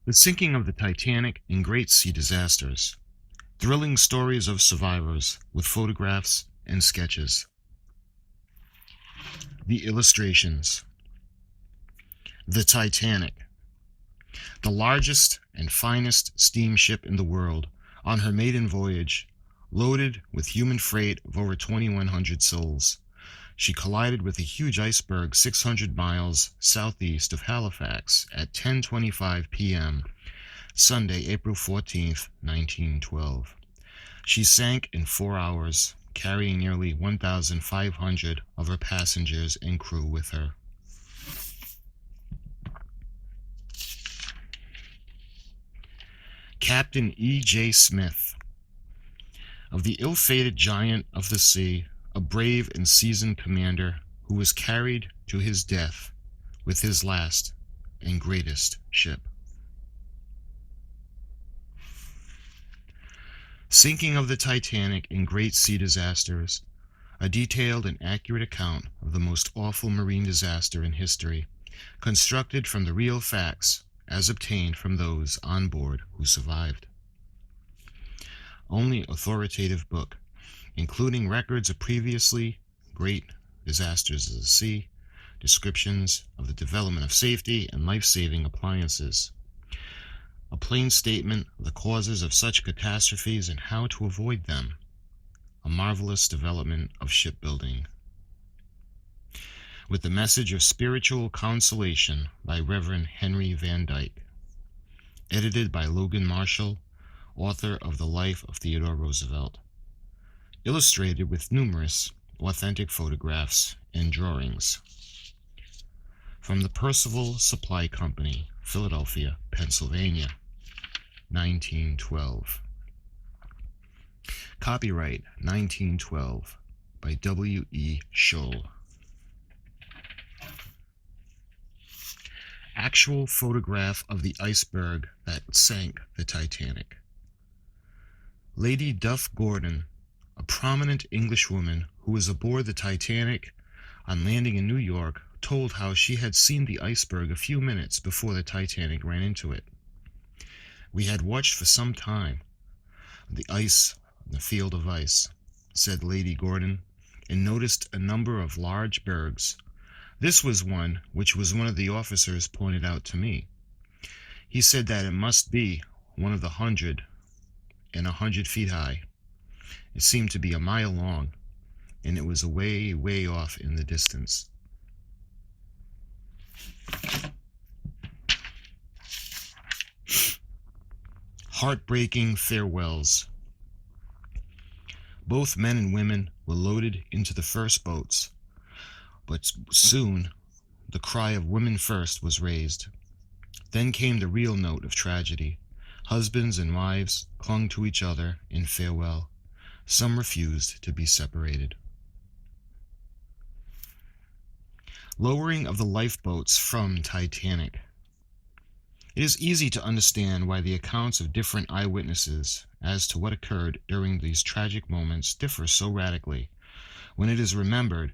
The sinking of the Titanic and great sea disasters. Thrilling stories of survivors with photographs and sketches. The illustrations. The Titanic, the largest and finest steamship in the world, on her maiden voyage, loaded with human freight of over 2,100 souls. She collided with a huge iceberg 600 miles southeast of Halifax at 10:25 p.m. Sunday, April 14th, 1912. She sank in 4 hours, carrying nearly 1,500 of her passengers and crew with her. Captain E.J. Smith, of the ill-fated giant of the sea, a brave and seasoned commander who was carried to his death with his last and greatest ship. Sinking of the Titanic and great sea disasters, a detailed and accurate account of the most awful marine disaster in history, constructed from the real facts as obtained from those on board who survived. Only authoritative book, including records of previously great disasters of the sea, descriptions of the development of safety and life-saving appliances, a plain statement of the causes of such catastrophes and how to avoid them, a marvelous development of shipbuilding. With the message of spiritual consolation by Reverend Henry Van Dyke. Edited by Logan Marshall, author of The Life of Theodore Roosevelt. Illustrated with numerous authentic photographs and drawings. From the Percival Supply Company, Philadelphia, Pennsylvania, 1912. Copyright 1912 by W.E. SCULL. Actual photograph of the iceberg that sank the Titanic. Lady Duff Gordon, a prominent Englishwoman who was aboard the Titanic on landing in New York, told how she had seen the iceberg a few minutes before the Titanic ran into it. "We had watched for some time the ice, the field of ice," said Lady Gordon, "and noticed a number of large bergs. This was one which one of the officers pointed out to me. He said that it must be one of the 100 feet high. It seemed to be a mile long, and it was way, way off in the distance." Heartbreaking farewells. Both men and women were loaded into the first boats, but soon the cry of "women first" was raised. Then came the real note of tragedy. Husbands and wives clung to each other in farewell. Some refused to be separated. Lowering of the lifeboats from Titanic. It is easy to understand why the accounts of different eyewitnesses as to what occurred during these tragic moments differ so radically, when it is remembered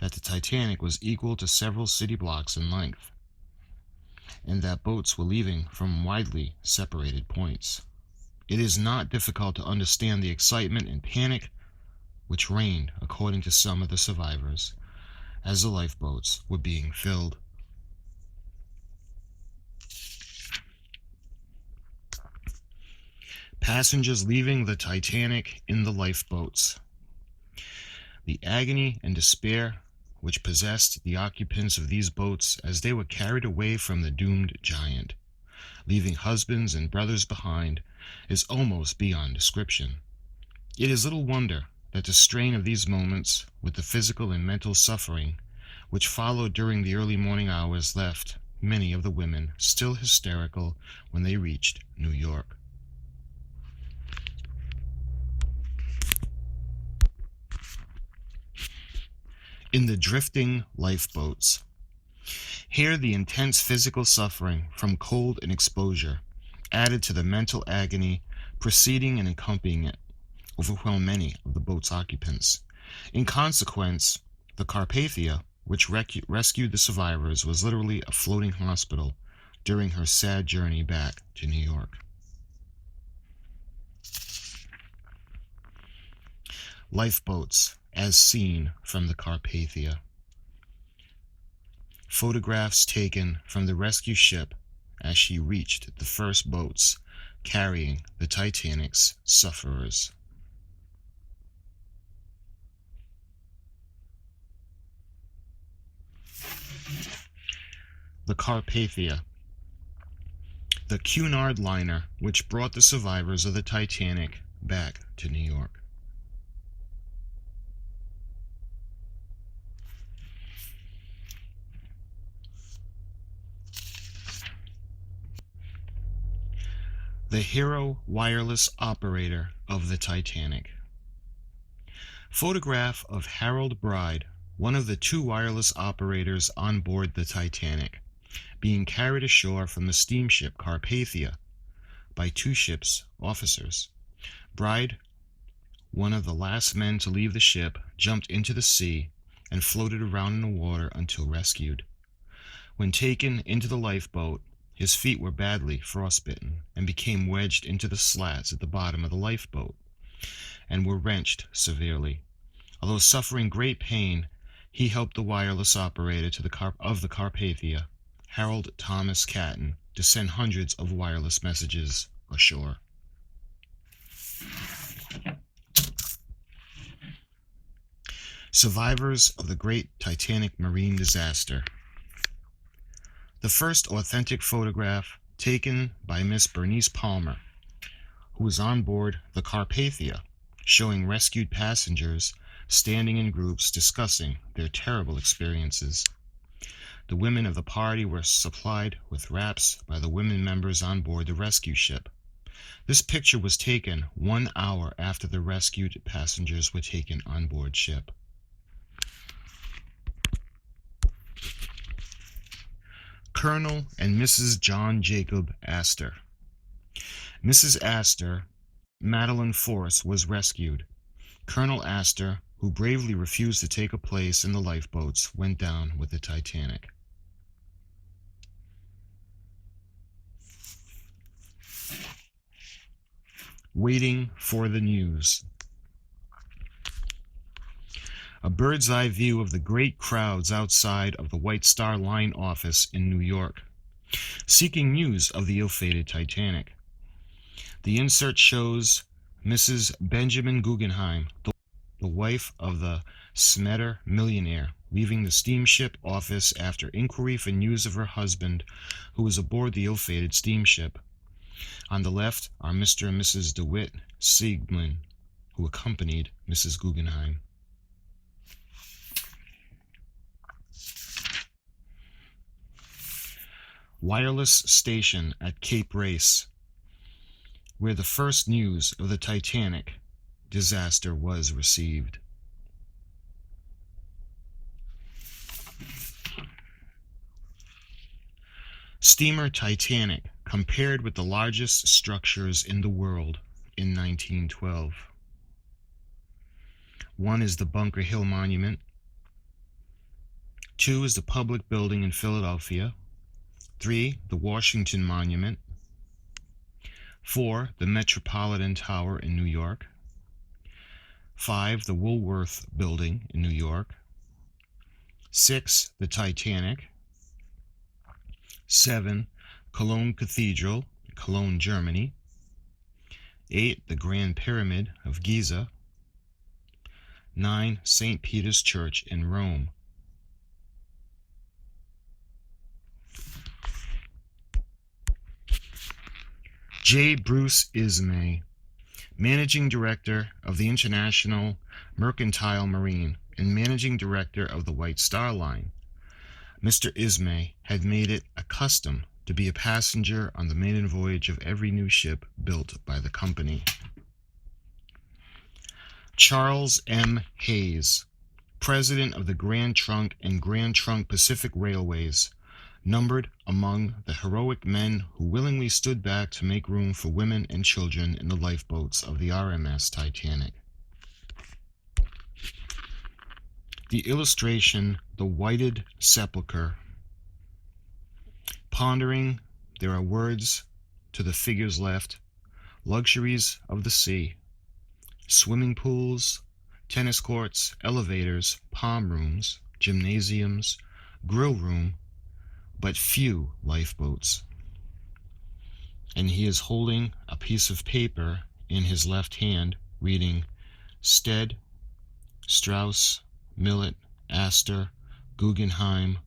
that the Titanic was equal to several city blocks in length, and that boats were leaving from widely separated points. It is not difficult to understand the excitement and panic which reigned, according to some of the survivors, as the lifeboats were being filled. Passengers leaving the Titanic in the lifeboats. The agony and despair which possessed the occupants of these boats as they were carried away from the doomed giant, leaving husbands and brothers behind, is almost beyond description. It is little wonder that the strain of these moments, with the physical and mental suffering which followed during the early morning hours, left many of the women still hysterical when they reached New York. In the drifting lifeboats. Here the intense physical suffering from cold and exposure, added to the mental agony preceding and accompanying it, overwhelmed many of the boat's occupants. In consequence, the Carpathia, which rescued the survivors, was literally a floating hospital during her sad journey back to New York. Lifeboats as seen from the Carpathia. Photographs taken from the rescue ship as she reached the first boats carrying the Titanic's sufferers. The Carpathia. The Cunard liner which brought the survivors of the Titanic back to New York. The hero wireless operator of the Titanic. Photograph of Harold Bride, one of the two wireless operators on board the Titanic, being carried ashore from the steamship Carpathia by two ship's officers. Bride, one of the last men to leave the ship, jumped into the sea and floated around in the water until rescued. When taken into the lifeboat, his feet were badly frostbitten and became wedged into the slats at the bottom of the lifeboat and were wrenched severely. Although suffering great pain, he helped the wireless operator of the Carpathia, Harold Thomas Catton, to send hundreds of wireless messages ashore. Survivors of the great Titanic marine disaster. The first authentic photograph taken by Miss Bernice Palmer, who was on board the Carpathia, showing rescued passengers standing in groups discussing their terrible experiences. The women of the party were supplied with wraps by the women members on board the rescue ship. This picture was taken 1 hour after the rescued passengers were taken on board ship. Colonel and Mrs. John Jacob Astor. Mrs. Astor, Madeline Force, was rescued. Colonel Astor, who bravely refused to take a place in the lifeboats, went down with the Titanic. Waiting for the news. A bird's-eye view of the great crowds outside of the White Star Line office in New York, seeking news of the ill-fated Titanic. The insert shows Mrs. Benjamin Guggenheim, the wife of the Smetter millionaire, leaving the steamship office after inquiry for news of her husband, who was aboard the ill-fated steamship. On the left are Mr. and Mrs. DeWitt Siegmund, who accompanied Mrs. Guggenheim. Wireless station at Cape Race, where the first news of the Titanic disaster was received. Steamer Titanic compared with the largest structures in the world in 1912. One is the Bunker Hill Monument. 2 is the Public Building in Philadelphia. 3, the Washington Monument. 4, the Metropolitan Tower in New York. 5, the Woolworth Building in New York. 6, the Titanic. 7, Cologne Cathedral, Cologne, Germany. 8, the Grand Pyramid of Giza. 9, St. Peter's Church in Rome. J. Bruce Ismay, Managing Director of the International Mercantile Marine and Managing Director of the White Star Line. Mr. Ismay had made it a custom to be a passenger on the maiden voyage of every new ship built by the company. Charles M. Hayes, President of the Grand Trunk and Grand Trunk Pacific Railways, numbered among the heroic men who willingly stood back to make room for women and children in the lifeboats of the RMS Titanic. The illustration, The Whited Sepulchre. Pondering There are words to the figures left, luxuries of the sea, swimming pools, tennis courts, elevators, palm rooms, gymnasiums, grill room, but few lifeboats. And he is holding a piece of paper in his left hand, reading Stead, Strauss, Millet, Astor, Guggenheim,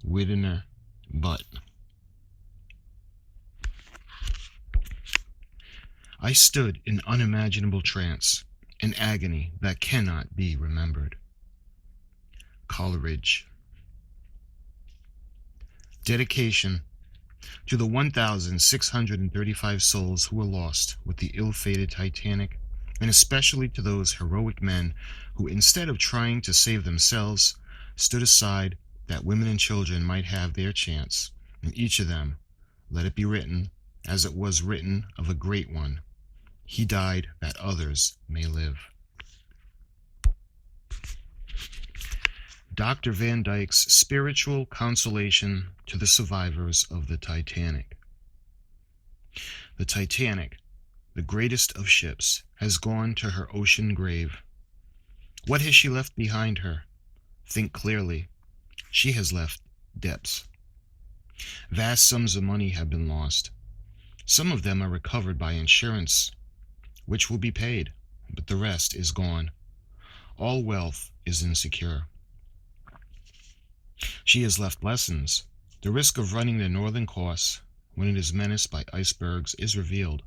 Widener, Butt. I stood in unimaginable trance, an agony that cannot be remembered. Coleridge. Dedication to the 1,635 souls who were lost with the ill-fated Titanic, and especially to those heroic men who, instead of trying to save themselves, stood aside that women and children might have their chance, and each of them, let it be written, as it was written of a great one, he died that others may live. Dr. Van Dyke's spiritual consolation to the survivors of the Titanic. The Titanic, the greatest of ships, has gone to her ocean grave. What has she left behind her? Think clearly. She has left debts. Vast sums of money have been lost. Some of them are recovered by insurance, which will be paid, but the rest is gone. All wealth is insecure. She has left lessons. The risk of running the northern course when it is menaced by icebergs is revealed.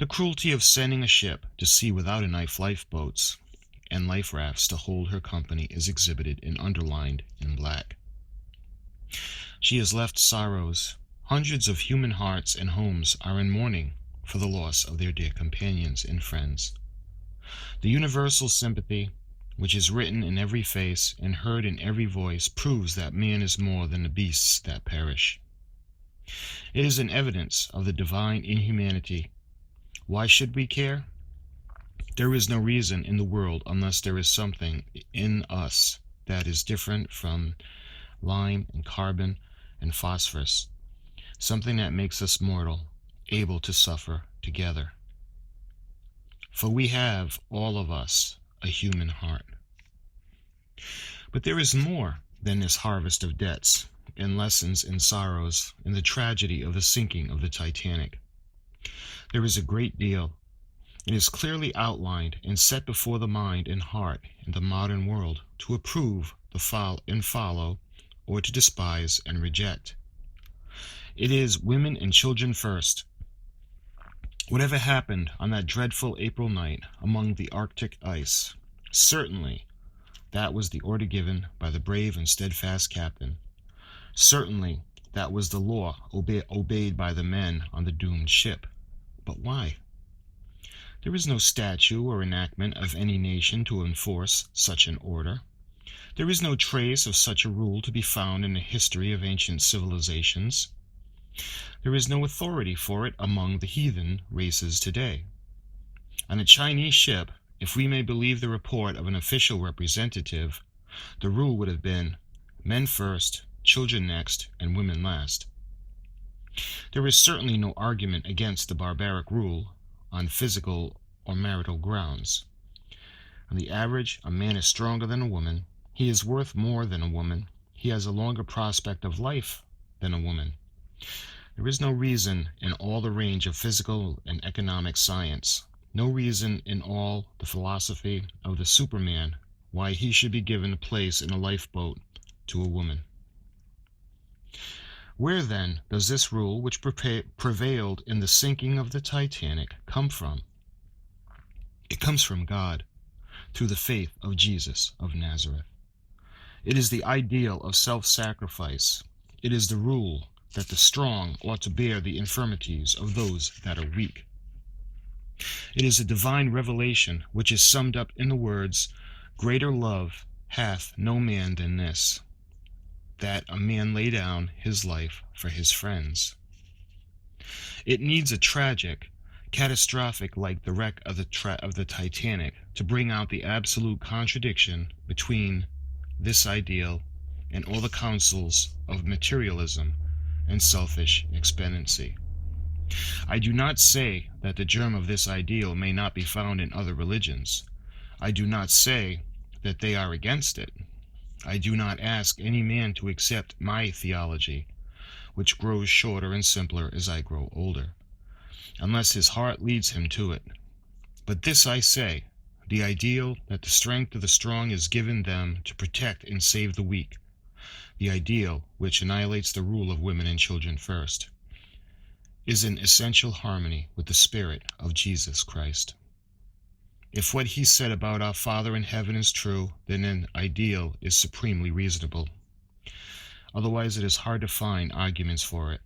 The cruelty of sending a ship to sea without enough lifeboats and life rafts to hold her company is exhibited and underlined in black. She has left sorrows. Hundreds of human hearts and homes are in mourning for the loss of their dear companions and friends. The universal sympathy, which is written in every face and heard in every voice, proves that man is more than the beasts that perish. It is an evidence of the divine inhumanity. Why should we care? There is no reason in the world unless there is something in us that is different from lime and carbon and phosphorus, something that makes us mortal, able to suffer together. For we have, all of us, a human heart. But there is more than this harvest of debts and lessons and sorrows in the tragedy of the sinking of the Titanic. There is a great deal. It is clearly outlined and set before the mind and heart in the modern world to approve and follow, or to despise and reject. It is women and children first. Whatever happened on that dreadful April night among the Arctic ice, certainly that was the order given by the brave and steadfast captain. Certainly that was the law obeyed by the men on the doomed ship. But why? There is no statute or enactment of any nation to enforce such an order. There is no trace of such a rule to be found in the history of ancient civilizations. There is no authority for it among the heathen races today. On a Chinese ship, if we may believe the report of an official representative, the rule would have been men first, children next, and women last. There is certainly no argument against the barbaric rule on physical or marital grounds. On the average, a man is stronger than a woman. He is worth more than a woman. He has a longer prospect of life than a woman. There is no reason in all the range of physical and economic science, no reason in all the philosophy of the Superman why he should be given a place in a lifeboat to a woman. Where then does this rule which prevailed in the sinking of the Titanic come from? It comes from God, through the faith of Jesus of Nazareth. It is the ideal of self-sacrifice. It is the rule that the strong ought to bear the infirmities of those that are weak. It is a divine revelation which is summed up in the words, "Greater love hath no man than this, that a man lay down his life for his friends." It needs a tragic, catastrophic like the wreck of the Titanic to bring out the absolute contradiction between this ideal and all the counsels of materialism and selfish expediency. I do not say that the germ of this ideal may not be found in other religions. I do not say that they are against it. I do not ask any man to accept my theology, which grows shorter and simpler as I grow older, unless his heart leads him to it. But this I say, the ideal that the strength of the strong is given them to protect and save the weak, the ideal which annihilates the rule of women and children first, is in essential harmony with the spirit of Jesus Christ. If what he said about our Father in heaven is true, then an ideal is supremely reasonable. Otherwise, it is hard to find arguments for it.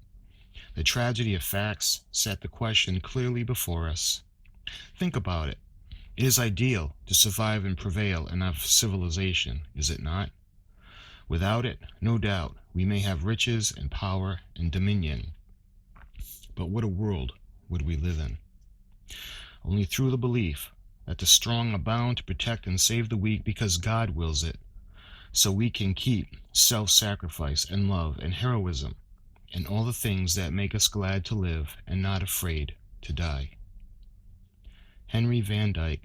The tragedy of facts set the question clearly before us. Think about it. It is ideal to survive and prevail in our civilization, is it not? Without it, no doubt, we may have riches and power and dominion. But what a world would we live in? Only through the belief that the strong are bound to protect and save the weak because God wills it, so we can keep self-sacrifice and love and heroism and all the things that make us glad to live and not afraid to die. Henry Van Dyke,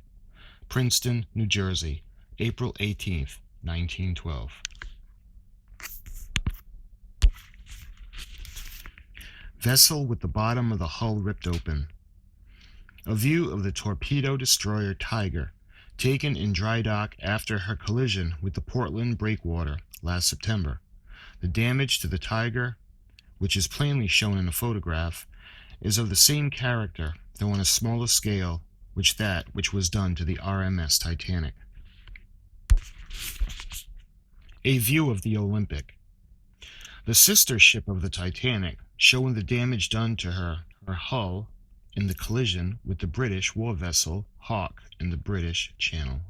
Princeton, New Jersey, April 18th, 1912. Vessel with the bottom of the hull ripped open. A view of the torpedo destroyer Tiger, taken in dry dock after her collision with the Portland breakwater last September. The damage to the Tiger, which is plainly shown in the photograph, is of the same character, though on a smaller scale, which was done to the RMS Titanic. A view of the Olympic. The sister ship of the Titanic, showing the damage done to her hull in the collision with the British war vessel Hawke in the British Channel.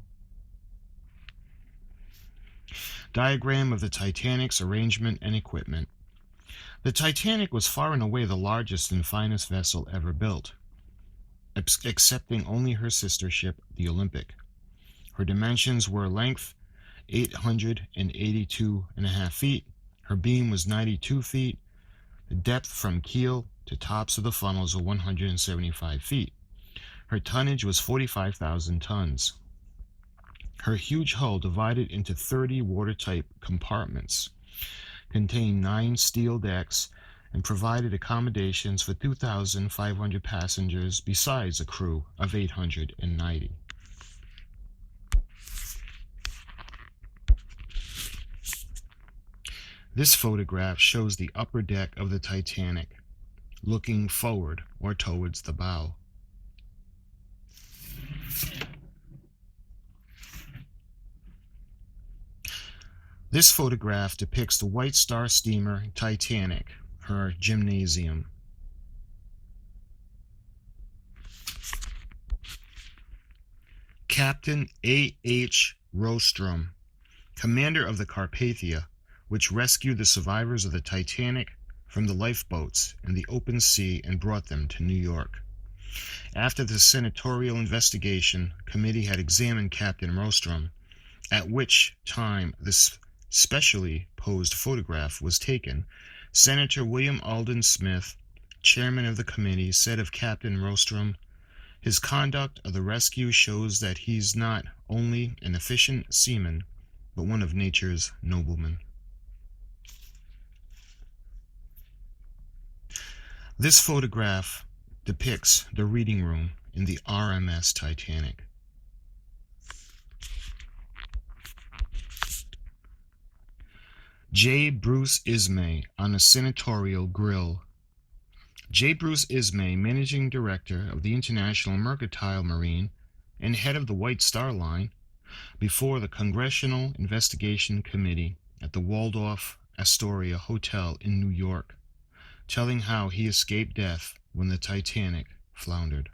Diagram of the Titanic's arrangement and equipment. The Titanic was far and away the largest and finest vessel ever built, excepting only her sister ship, the Olympic. Her dimensions were length 882.5 feet, her beam was 92 feet, the depth from keel to tops of the funnels were 175 feet. Her tonnage was 45,000 tons. Her huge hull, divided into 30 watertight compartments, contained 9 steel decks and provided accommodations for 2,500 passengers besides a crew of 890. This photograph shows the upper deck of the Titanic, looking forward or towards the bow. This photograph depicts the White Star steamer Titanic, her gymnasium. Captain A.H. Rostrom, commander of the Carpathia, which rescued the survivors of the Titanic from the lifeboats in the open sea and brought them to New York. After the senatorial investigation committee had examined Captain Rostrom, at which time this specially posed photograph was taken, Senator William Alden Smith, chairman of the committee, said of Captain Rostrom, "His conduct of the rescue shows that he's not only an efficient seaman, but one of nature's noblemen." This photograph depicts the reading room in the RMS Titanic. J. Bruce Ismay on a senatorial grill. J. Bruce Ismay, managing director of the International Mercantile Marine and head of the White Star Line, before the Congressional Investigation Committee at the Waldorf Astoria Hotel in New York, telling how he escaped death when the Titanic floundered.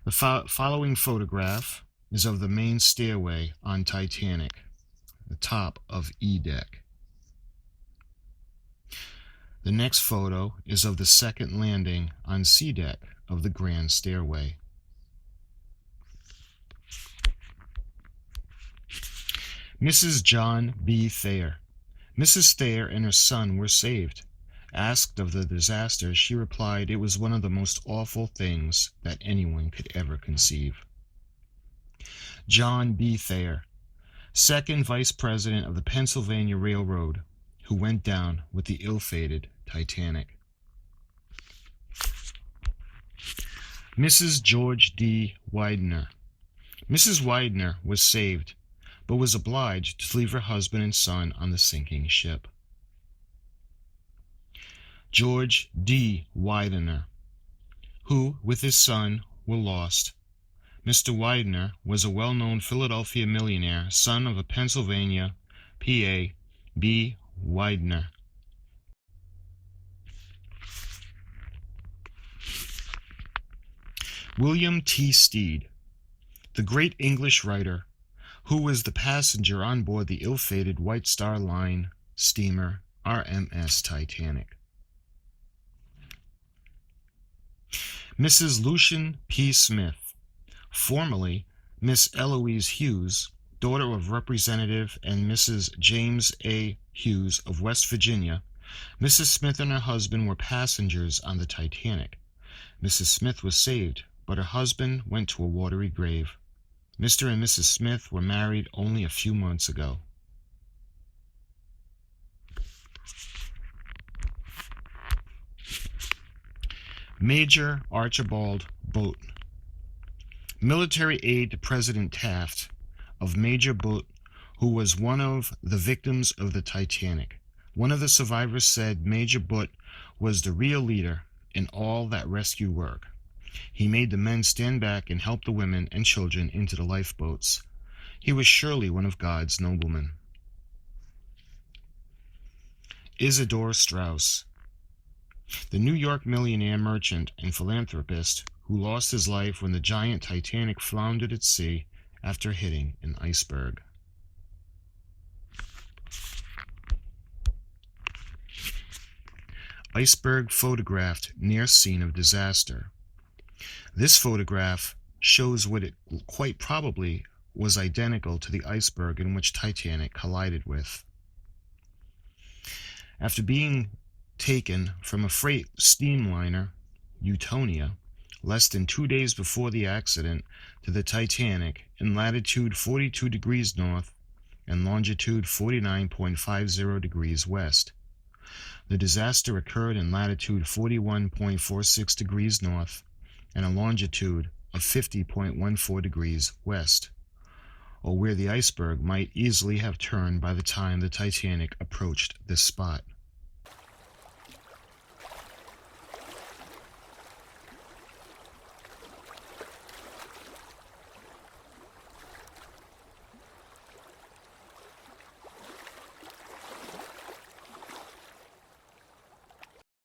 The following photograph is of the main stairway on Titanic, the top of E deck. The next photo is of the second landing on C deck of the grand stairway. Mrs. John B. Thayer. Mrs. Thayer and her son were saved. Asked of the disaster, she replied it was one of the most awful things that anyone could ever conceive. John B. Thayer, second vice president of the Pennsylvania Railroad, who went down with the ill-fated Titanic. Mrs. George D. Widener. Mrs. Widener was saved, but was obliged to leave her husband and son on the sinking ship. George D. Widener, who, with his son, were lost. Mr. Widener was a well-known Philadelphia millionaire, son of a Pennsylvania, PA, B. Widener. William T. Stead, the great English writer, who was the passenger on board the ill-fated White Star Line steamer RMS Titanic. Mrs. Lucian P. Smith, formerly Miss Eloise Hughes, daughter of Representative and Mrs. James A. Hughes of West Virginia. Mrs. Smith and her husband were passengers on the Titanic. Mrs. Smith was saved, but her husband went to a watery grave. Mr. and Mrs. Smith were married only a few months ago. Major Archibald Boat, military aide to President Taft, of Major Boat, who was one of the victims of the Titanic. One of the survivors said Major Boat was the real leader in all that rescue work. He made the men stand back and help the women and children into the lifeboats. He was surely one of God's noblemen. Isidor Straus, the New York millionaire, merchant, and philanthropist who lost his life when the giant Titanic floundered at sea after hitting an iceberg. Iceberg photographed near scene of disaster. This photograph shows what it quite probably was identical to the iceberg in which Titanic collided with. After being taken from a freight steamliner, Eutonia, less than 2 days before the accident, to the Titanic in latitude 42 degrees north and longitude 49.50 degrees west. The disaster occurred in latitude 41.46 degrees north and a longitude of 50.14 degrees west, or where the iceberg might easily have turned by the time the Titanic approached this spot.